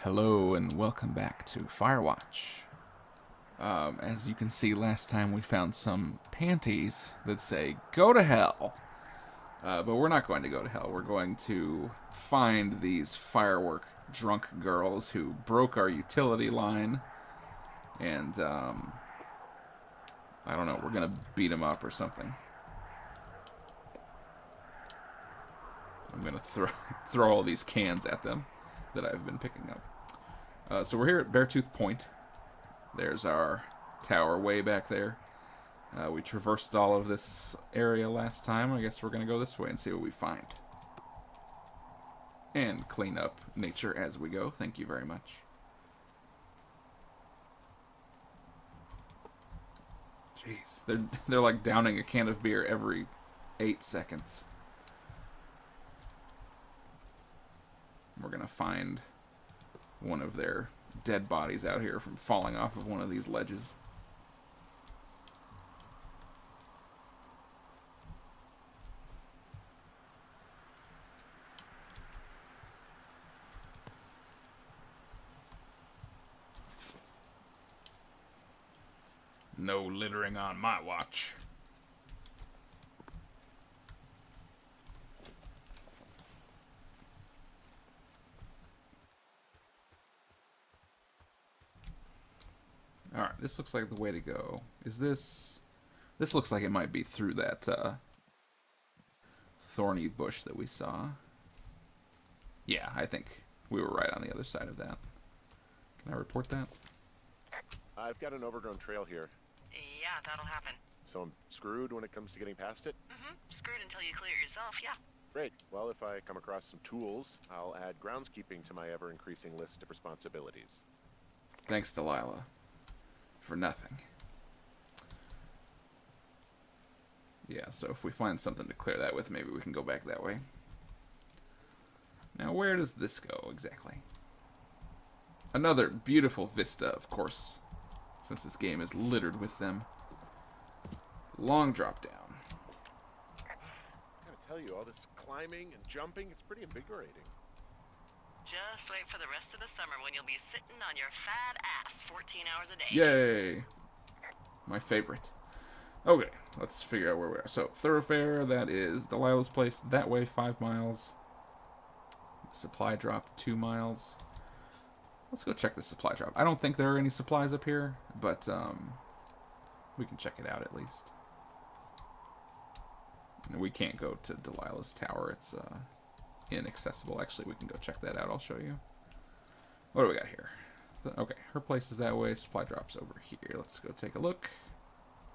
Hello and welcome back to Firewatch. As you can see, last time we found some panties that say, go to hell. But we're not going to go to hell. We're going to find these firework drunk girls who broke our utility line. And, I don't know, we're going to beat them up or something. I'm going to throw all these cans at them that I've been picking up. So we're here at Beartooth Point. There's our tower way back there. We traversed all of this area last time. I guess we're going to go this way and see what we find. And clean up nature as we go. Thank you very much. Jeez, they're like downing a can of beer every 8 seconds. We're going to find one of their dead bodies out here from falling off of one of these ledges. No littering on my watch. Alright, this looks like the way to go. Is this... This looks like it might be through that thorny bush that we saw. Yeah, I think we were right on the other side of that. Can I report that? I've got an overgrown trail here. Yeah, that'll happen. So I'm screwed when it comes to getting past it? Screwed until you clear it yourself, yeah. Great. Well, if I come across some tools, I'll add groundskeeping to my ever-increasing list of responsibilities. Thanks, Delilah. For nothing. Yeah, so if we find something to clear that with, maybe we can go back that way. Now, where does this go exactly? Another beautiful vista, of course, since this game is littered with them. Long drop down. I gotta tell you, all this climbing and jumping, it's pretty invigorating. Just wait for the rest of the summer when you'll be sitting on your fat ass 14 hours a day. Yay! My favorite. Okay, let's figure out where we are. So, thoroughfare, that is Delilah's place. That way, 5 miles. Supply drop, 2 miles. Let's go check the supply drop. I don't think there are any supplies up here, but we can check it out at least. We can't go to Delilah's tower. It's inaccessible. Actually, we can go check that out. I'll show you. What do we got here? Okay, her place is that way. Supply drop's over here. Let's go take a look.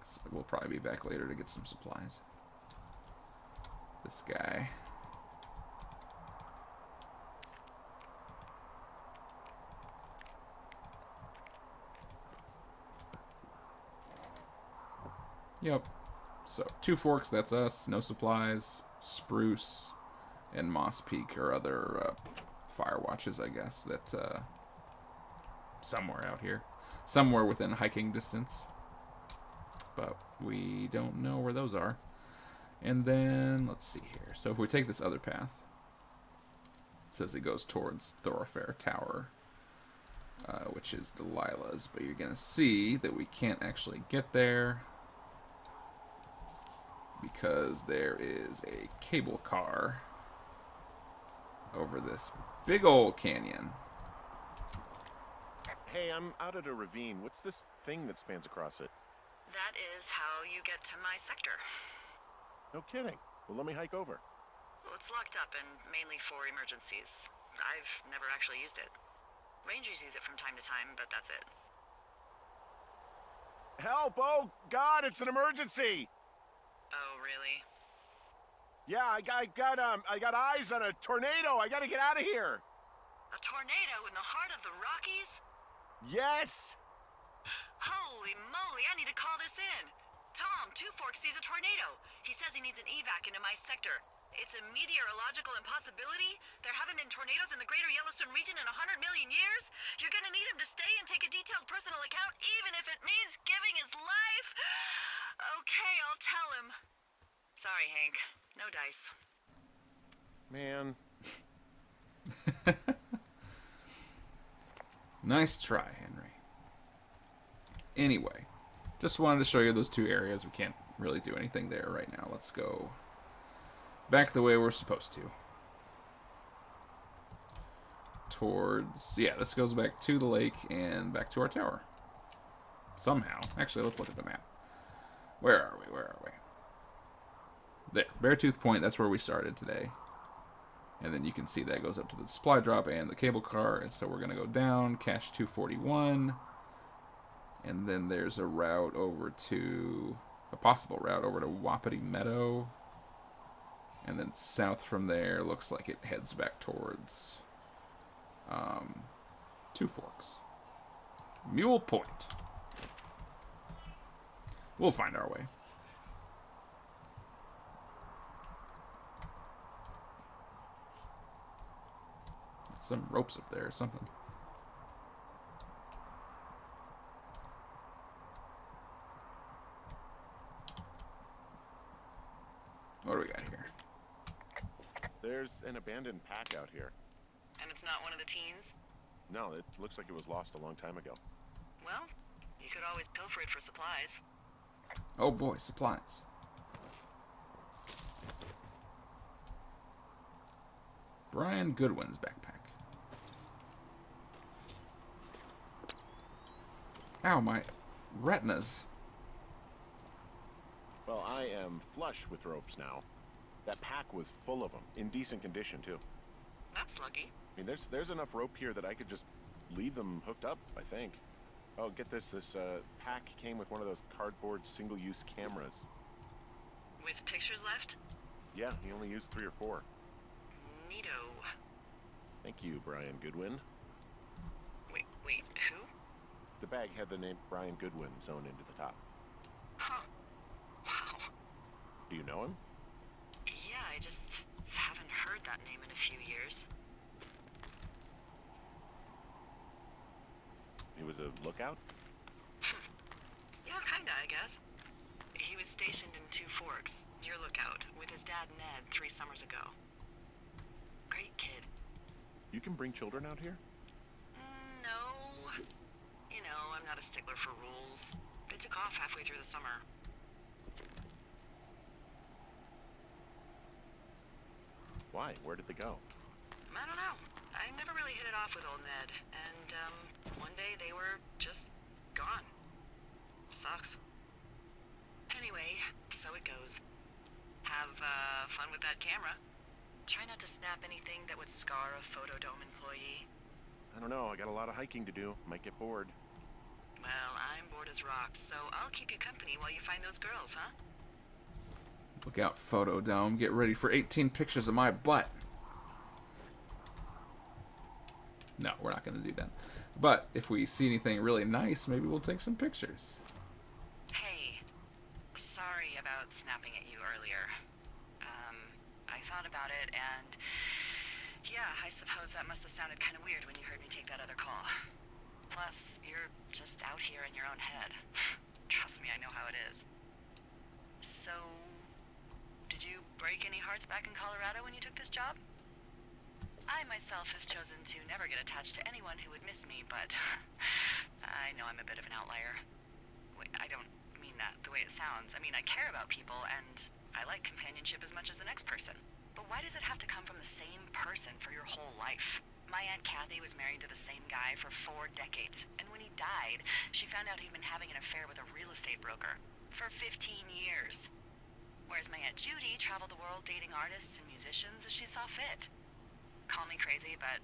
So we'll probably be back later to get some supplies. This guy. Yep. So, 2 forks, that's us. No supplies. Spruce and Moss Peak are other Firewatches, I guess, that somewhere out here. Somewhere within hiking distance. But we don't know where those are. And then, let's see here. So if we take this other path, it says it goes towards Thoroughfare Tower, which is Delilah's. But you're going to see that we can't actually get there because there is a cable car over this big old canyon. Hey, I'm out at a ravine. What's this thing that spans across it? That is how you get to my sector. No kidding. Well, let me hike over. Well, it's locked up and mainly for emergencies. I've never actually used it. Rangers use it from time to time, but that's it. Help! Oh, God, it's an emergency! Oh, really? Yeah, I got eyes on a tornado. I gotta get out of here. A tornado in the heart of the Rockies? Yes! Holy moly, I need to call this in. Tom, 2 Forks sees a tornado. He says he needs an evac into my sector. It's a meteorological impossibility. There haven't been tornadoes in the greater Yellowstone region in 100 million years. You're gonna need him to stay and take a detailed personal account, even if it means giving his life. Okay, I'll tell him. Sorry, Hank. No dice. Man. Nice try, Henry. Anyway, just wanted to show you those two areas. We can't really do anything there right now. Let's go back the way we're supposed to. Towards... Yeah, this goes back to the lake and back to our tower. Somehow. Actually, let's look at the map. Where are we? Where are we? There. Beartooth Point, that's where we started today. And then you can see that goes up to the supply drop and the cable car. And so we're going to go down, cache 241. And then there's a route over to... a possible route over to Wapiti Meadow. And then south from there looks like it heads back towards Two Forks. Mule Point. We'll find our way. Some ropes up there or something. What do we got here? There's an abandoned pack out here. And it's not one of the teens? No, it looks like it was lost a long time ago. Well, you could always pilfer it for supplies. Oh boy, supplies. Brian Goodwin's backpack. Ow, my retinas. Well, I am flush with ropes now. That pack was full of them, in decent condition too. That's lucky. I mean, there's enough rope here that I could just leave them hooked up, I think. Oh, get this. This pack came with one of those cardboard single-use cameras. With pictures left? Yeah, he only used 3 or 4. Neato. Thank you, Brian Goodwin. Wait, who? The bag had the name Brian Goodwin sewn into the top. Huh. Wow. Do you know him? Yeah, I just haven't heard that name in a few years. He was a lookout? Yeah, kinda, I guess. He was stationed in Two Forks, your lookout, with his dad Ned 3 summers ago. Great kid. You can bring children out here? No. You know, I'm not a stickler for rules. They took off halfway through the summer. Why? Where did they go? I don't know. I never really hit it off with old Ned, and one day they were just gone. Sucks. Anyway, so it goes. Have fun with that camera. Try not to snap anything that would scar a Photodome employee. I don't know. I got a lot of hiking to do. Might get bored. Well, I'm bored as rocks, so I'll keep you company while you find those girls, huh? Look out, Photodome. Get ready for 18 pictures of my butt. No, we're not going to do that. But if we see anything really nice, maybe we'll take some pictures. Hey, sorry about snapping at you earlier. I thought about it, and yeah, I suppose that must have sounded kind of weird when you heard me take that other call. Plus, you're just out here in your own head. Trust me, I know how it is. So, did you break any hearts back in Colorado when you took this job? I myself have chosen to never get attached to anyone who would miss me, but I know I'm a bit of an outlier. Wait, I don't mean that the way it sounds. I mean, I care about people, and I like companionship as much as the next person. But why does it have to come from the same person for your whole life? My Aunt Kathy was married to the same guy for 4 decades, and when he died, she found out he'd been having an affair with a real estate broker for 15 years. Whereas my Aunt Judy traveled the world dating artists and musicians as she saw fit. Call me crazy, but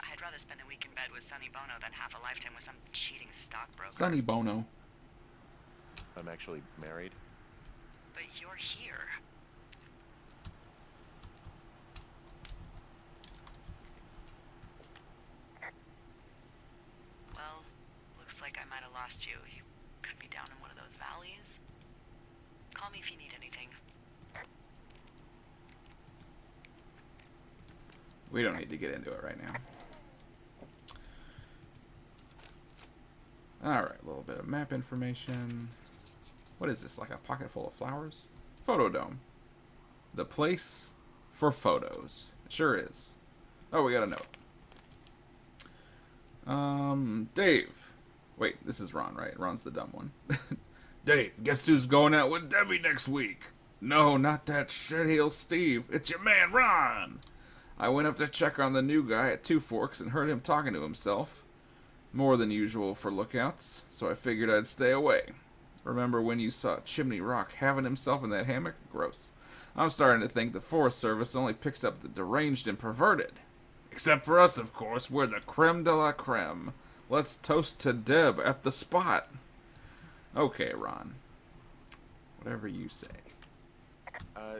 I'd rather spend a week in bed with Sonny Bono than half a lifetime with some cheating stockbroker. Sonny Bono. I'm actually married. But you're here. Well, looks like I might have lost you. You could be down in one of those valleys. Call me if you need anything. We don't need to get into it right now. Alright, a little bit of map information. What is this, like a pocket full of flowers? Photodome. The place for photos. It sure is. Oh, we got a note. Dave. Wait, this is Ron, right? Ron's the dumb one. Dave, guess who's going out with Debbie next week? No, not that shitheel Steve. It's your man, Ron. I went up to check on the new guy at Two Forks and heard him talking to himself. More than usual for lookouts, so I figured I'd stay away. Remember when you saw Chimney Rock having himself in that hammock? Gross. I'm starting to think the Forest Service only picks up the deranged and perverted. Except for us, of course. We're the creme de la creme. Let's toast to Deb at the spot. Okay, Ron. Whatever you say.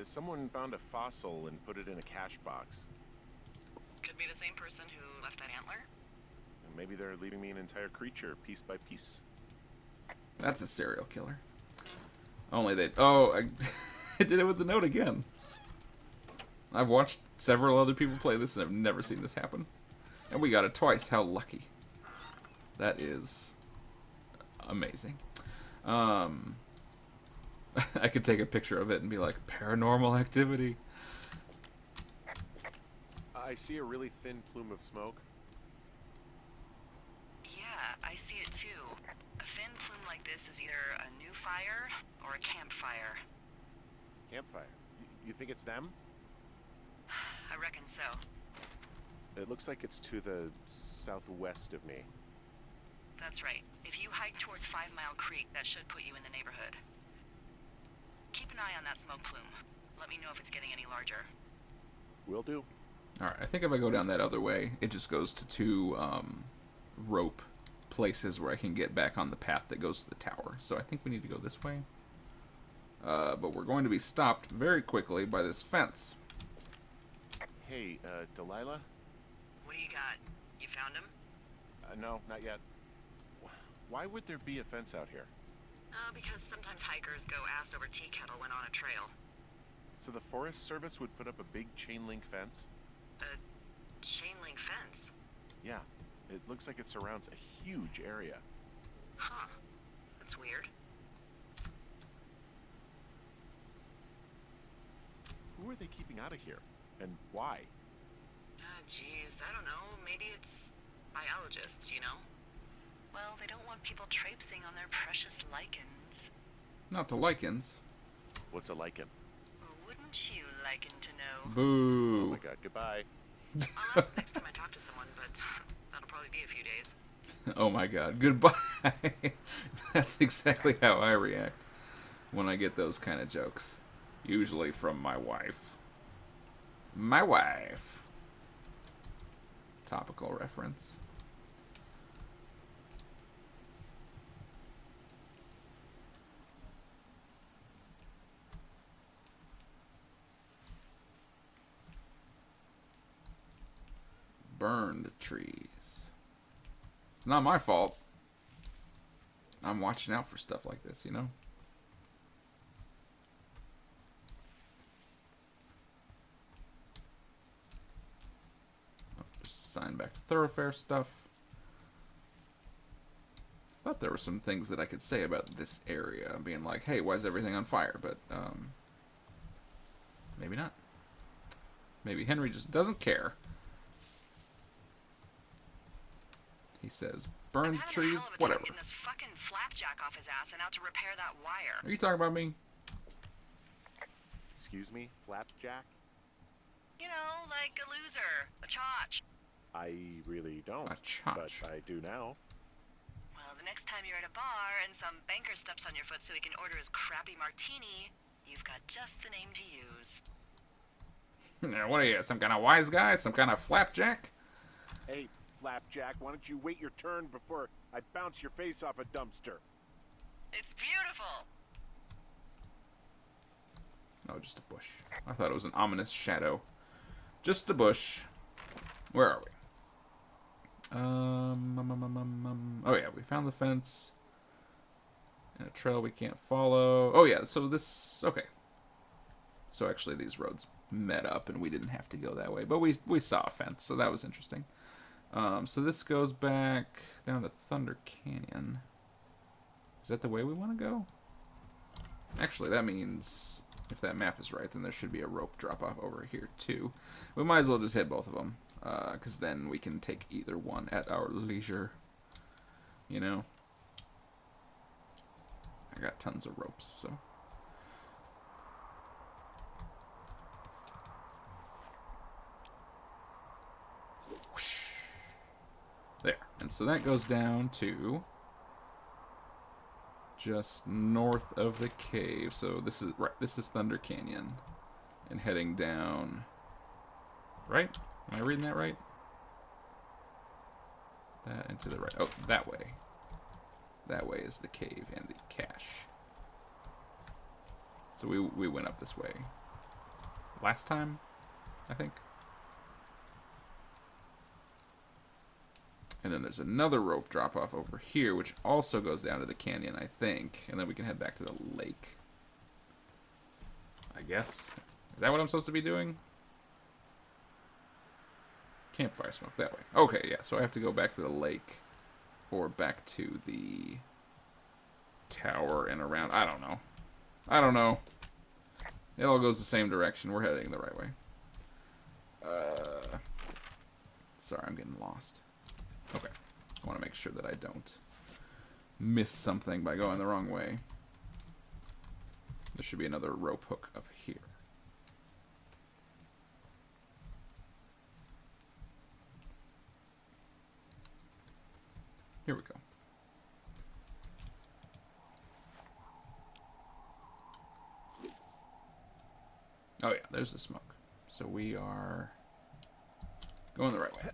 Someone found a fossil and put it in a cash box. Could be the same person who left that antler. And maybe they're leaving me an entire creature, piece by piece. That's a serial killer. Only they... Oh, I did it with the note again. I've watched several other people play this and I've never seen this happen. And we got it twice. How lucky. That is amazing. I could take a picture of it and be like, paranormal activity. I see a really thin plume of smoke. Yeah, I see it too. A thin plume like this is either a new fire or a campfire. Campfire. You think it's them? I reckon so. It looks like it's to the southwest of me. That's right. If you hike towards 5 Mile Creek, that should put you in the neighborhood. Keep an eye on that smoke plume. Let me know if it's getting any larger. Will do. Alright, I think if I go down that other way, it just goes to two rope places where I can get back on the path that goes to the tower. So I think we need to go this way. But we're going to be stopped very quickly by this fence. Hey, Delilah? What do you got? You found him? No, not yet. Why would there be a fence out here? Because sometimes hikers go ass over tea kettle when on a trail. So the Forest Service would put up a big chain link fence? A chain link fence? Yeah. It looks like it surrounds a huge area. Huh. That's weird. Who are they keeping out of here? And why? Geez, I don't know. Maybe it's biologists, you know? Well, they don't want people traipsing on their precious lichens. Not the lichens. What's a lichen? Wouldn't you liken to know? Boo. Oh my god, goodbye. I'll ask next time I talk to someone, but that'll probably be a few days. Oh my god, goodbye. That's exactly how I react when I get those kind of jokes. Usually from my wife. My wife. Topical reference. Burned trees. It's not my fault. I'm watching out for stuff like this, you know? Oh, just assign back to thoroughfare stuff. Thought there were some things that I could say about this area, being like, hey, why is everything on fire? But, maybe not. Maybe Henry just doesn't care. He says, burn trees, whatever. Getting this fucking flapjack off his ass and out to repair that wire. Are you talking about me? Excuse me? Flapjack? You know, like a loser, a chotch. I really don't. A chotch. But I do now. Well, the next time you're at a bar and some banker steps on your foot so he can order his crappy martini, you've got just the name to use. Now, what are you, some kind of wise guy? Some kind of flapjack? Hey, Flapjack, why don't you wait your turn before I bounce your face off a dumpster? It's beautiful. Oh, just a bush. I thought it was an ominous shadow. Just a bush. Where are we? Oh yeah, we found the fence. And a trail we can't follow. Oh yeah, so this... Okay. So actually these roads met up and we didn't have to go that way. But we saw a fence, so that was interesting. So this goes back down to Thunder Canyon. Is that the way we want to go? Actually, that means, if that map is right, then there should be a rope drop-off over here, too. We might as well just hit both of them. because then we can take either one at our leisure. You know? I got tons of ropes, so... There. And so that goes down to just north of the cave. So this is right. This is Thunder Canyon, and heading down. Right? Am I reading that right? That and to the right. Oh, that way. That way is the cave and the cache. So we went up this way last time, I think. And then there's another rope drop-off over here, which also goes down to the canyon, I think. And then we can head back to the lake. I guess. Is that what I'm supposed to be doing? Campfire smoke, that way. Okay, yeah, so I have to go back to the lake. Or back to the tower and around. I don't know. I don't know. It all goes the same direction. We're heading the right way. Sorry, I'm getting lost. Okay. I want to make sure that I don't miss something by going the wrong way. There should be another rope hook up here. Here we go. Oh yeah, there's the smoke. So we are going the right way.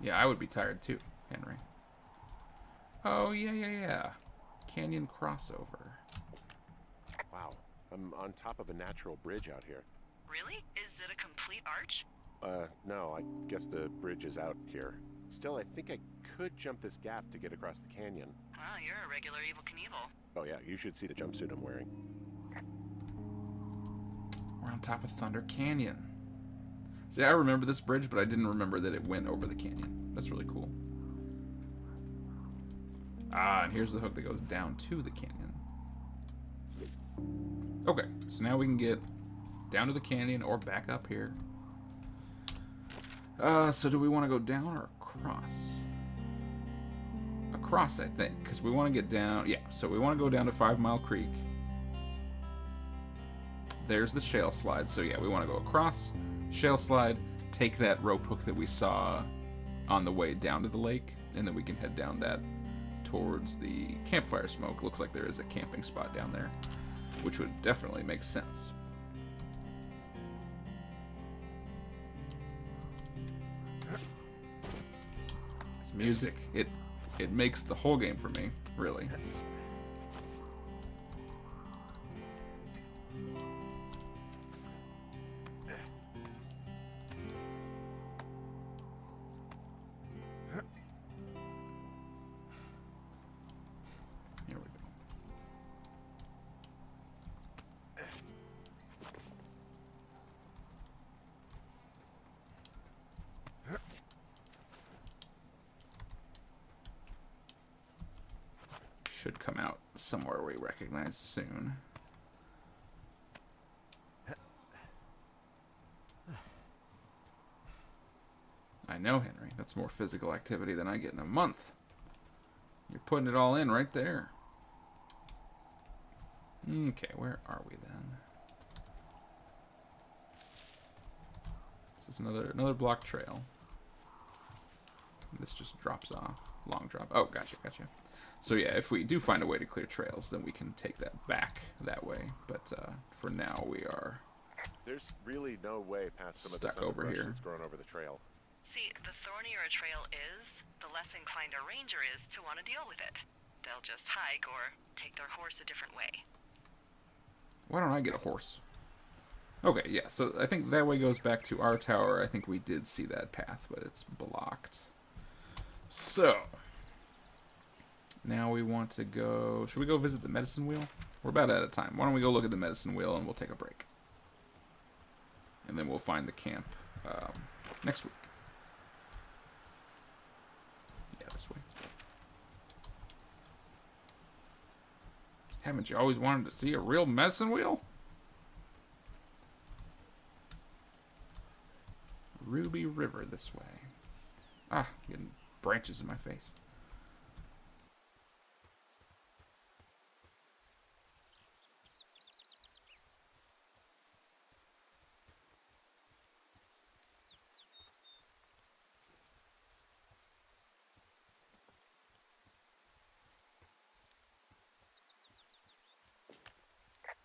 Yeah, I would be tired too, Henry. Oh, yeah. Canyon crossover. Wow, I'm on top of a natural bridge out here. Really? Is it a complete arch? No, I guess the bridge is out here. Still, I think I could jump this gap to get across the canyon. Wow, you're a regular Evel Knievel. Oh yeah, you should see the jumpsuit I'm wearing. We're on top of Thunder Canyon. See, I remember this bridge, but I didn't remember that it went over the canyon. That's really cool. Ah, and here's the hook that goes down to the canyon. Okay, so now we can get down to the canyon or back up here. So do we want to go down or across? Across, I think, because we want to get down. Yeah, so we want to go down to 5 Mile Creek. There's the shale slide. So yeah, we want to go across, shale slide, take that rope hook that we saw on the way down to the lake, and then we can head down that towards the campfire smoke. Looks like there is a camping spot down there, which would definitely make sense. This music, it makes the whole game for me, really. Here we go. Should come out somewhere we recognize soon. I know, Henry. That's more physical activity than I get in a month. You're putting it all in right there. Okay, where are we then? This is another block trail. This just drops off. Long drop. Oh, gotcha. So yeah, if we do find a way to clear trails, then we can take that back that way. But for now, we are There's really no way past some of stuck the over underbrush here. that's growing over the trail. See, the thornier a trail is, the less inclined a ranger is to want to deal with it. They'll just hike or take their horse a different way. Why don't I get a horse? Okay, yeah, so I think that way goes back to our tower. I think we did see that path, but it's blocked. So, now we want to go... Should we go visit the medicine wheel? We're about out of time. Why don't we go look at the medicine wheel and we'll take a break. And then we'll find the camp next week. Yeah, this way. Haven't you always wanted to see a real medicine wheel? Ruby River this way. Ah, getting branches in my face.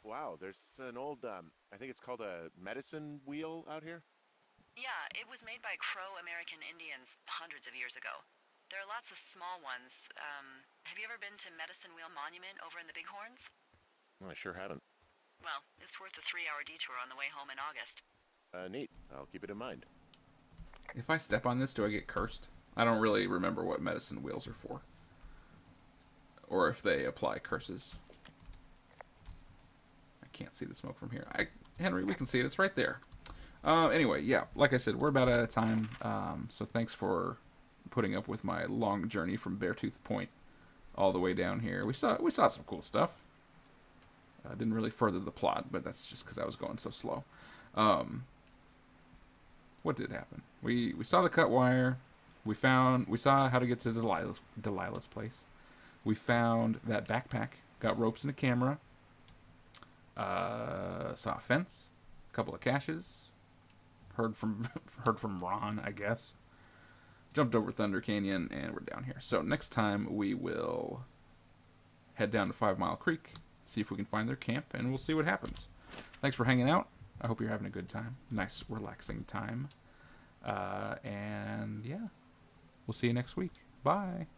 Wow, there's an old, I think it's called a medicine wheel out here. Yeah, it was made by Crow American Indians hundreds of years ago. There are lots of small ones. Have you ever been to Medicine Wheel Monument over in the Bighorns? I sure haven't. Well, it's worth a 3-hour detour on the way home in August. Neat. I'll keep it in mind. If I step on this, do I get cursed? I don't really remember what medicine wheels are for. Or if they apply curses. I can't see the smoke from here. Henry, we can see it. It's right there. Anyway, yeah, like I said, we're about out of time. So thanks for putting up with my long journey from Beartooth Point all the way down here. We saw some cool stuff. Didn't really further the plot, but that's just because I was going so slow. What did happen? We saw the cut wire. We saw how to get to Delilah's place. We found that backpack. Got ropes and a camera. Saw a fence. A couple of caches. Heard from Ron, I guess. Jumped over Thunder Canyon, and we're down here. So next time we will head down to 5 Mile Creek, see if we can find their camp, and we'll see what happens. Thanks for hanging out. I hope you're having a good time. Nice, relaxing time. And yeah, we'll see you next week. Bye.